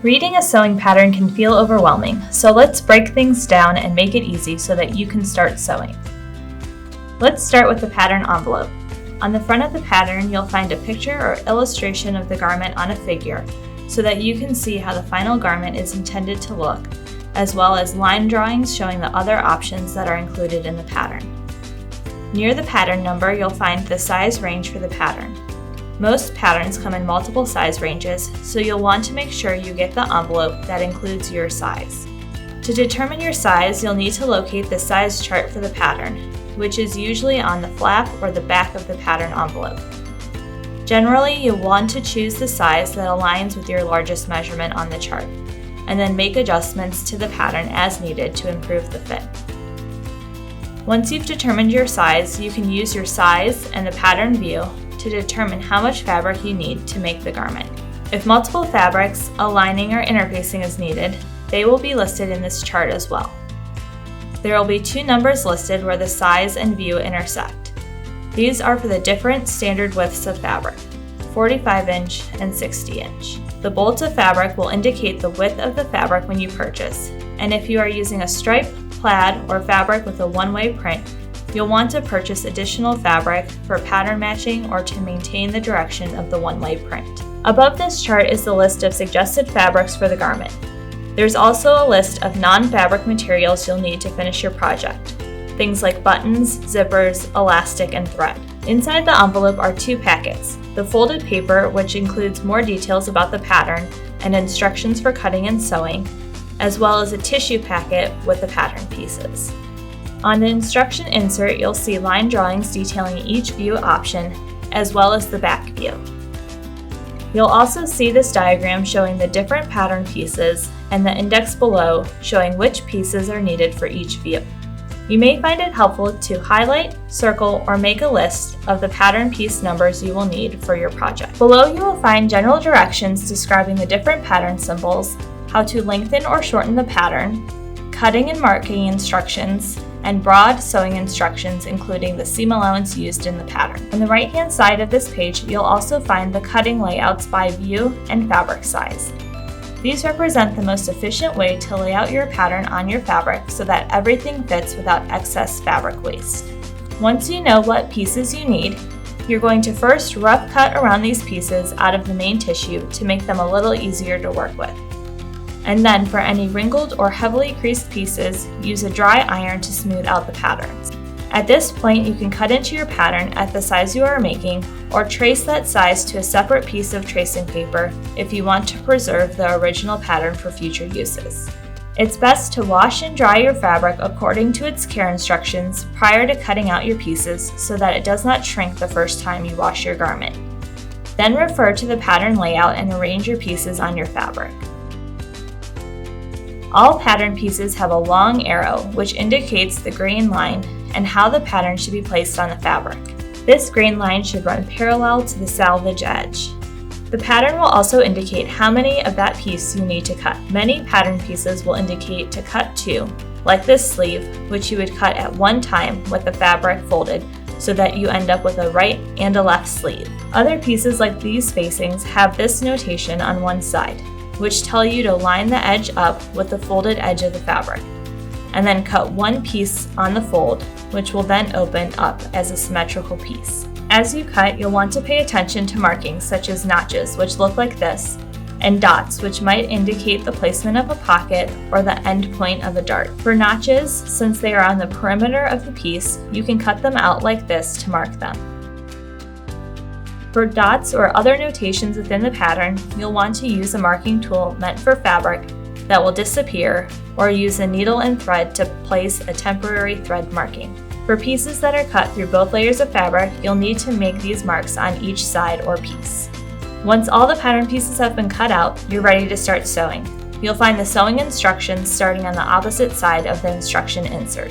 Reading a sewing pattern can feel overwhelming, so let's break things down and make it easy so that you can start sewing. Let's start with the pattern envelope. On the front of the pattern, you'll find a picture or illustration of the garment on a figure so that you can see how the final garment is intended to look, as well as line drawings showing the other options that are included in the pattern. Near the pattern number, you'll find the size range for the pattern. Most patterns come in multiple size ranges, so you'll want to make sure you get the envelope that includes your size. To determine your size, you'll need to locate the size chart for the pattern, which is usually on the flap or the back of the pattern envelope. Generally, you'll want to choose the size that aligns with your largest measurement on the chart, and then make adjustments to the pattern as needed to improve the fit. Once you've determined your size, you can use your size and the pattern view to determine how much fabric you need to make the garment. If multiple fabrics, a lining or interfacing is needed, they will be listed in this chart as well. There will be two numbers listed where the size and view intersect. These are for the different standard widths of fabric, 45-inch and 60-inch. The bolts of fabric will indicate the width of the fabric when you purchase, and if you are using a stripe, plaid, or fabric with a one-way print, you'll want to purchase additional fabric for pattern matching or to maintain the direction of the one-way print. Above this chart is the list of suggested fabrics for the garment. There's also a list of non-fabric materials you'll need to finish your project, things like buttons, zippers, elastic, and thread. Inside the envelope are two packets, the folded paper, which includes more details about the pattern and instructions for cutting and sewing, as well as a tissue packet with the pattern pieces. On the instruction insert, you'll see line drawings detailing each view option, as well as the back view. You'll also see this diagram showing the different pattern pieces and the index below showing which pieces are needed for each view. You may find it helpful to highlight, circle, or make a list of the pattern piece numbers you will need for your project. Below you will find general directions describing the different pattern symbols, how to lengthen or shorten the pattern, cutting and marking instructions, and broad sewing instructions including the seam allowance used in the pattern. On the right-hand side of this page, you'll also find the cutting layouts by view and fabric size. These represent the most efficient way to lay out your pattern on your fabric so that everything fits without excess fabric waste. Once you know what pieces you need, you're going to first rough cut around these pieces out of the main tissue to make them a little easier to work with. And then for any wrinkled or heavily creased pieces, use a dry iron to smooth out the patterns. At this point, you can cut into your pattern at the size you are making or trace that size to a separate piece of tracing paper if you want to preserve the original pattern for future uses. It's best to wash and dry your fabric according to its care instructions prior to cutting out your pieces so that it does not shrink the first time you wash your garment. Then refer to the pattern layout and arrange your pieces on your fabric. All pattern pieces have a long arrow which indicates the grain line and how the pattern should be placed on the fabric. This grain line should run parallel to the selvage edge. The pattern will also indicate how many of that piece you need to cut. Many pattern pieces will indicate to cut two, like this sleeve, which you would cut at one time with the fabric folded so that you end up with a right and a left sleeve. Other pieces like these facings have this notation on one side, which tell you to line the edge up with the folded edge of the fabric, and then cut one piece on the fold, which will then open up as a symmetrical piece. As you cut, you'll want to pay attention to markings such as notches, which look like this, and dots, which might indicate the placement of a pocket or the end point of a dart. For notches, since they are on the perimeter of the piece, you can cut them out like this to mark them. For dots or other notations within the pattern, you'll want to use a marking tool meant for fabric that will disappear, or use a needle and thread to place a temporary thread marking. For pieces that are cut through both layers of fabric, you'll need to make these marks on each side or piece. Once all the pattern pieces have been cut out, you're ready to start sewing. You'll find the sewing instructions starting on the opposite side of the instruction insert.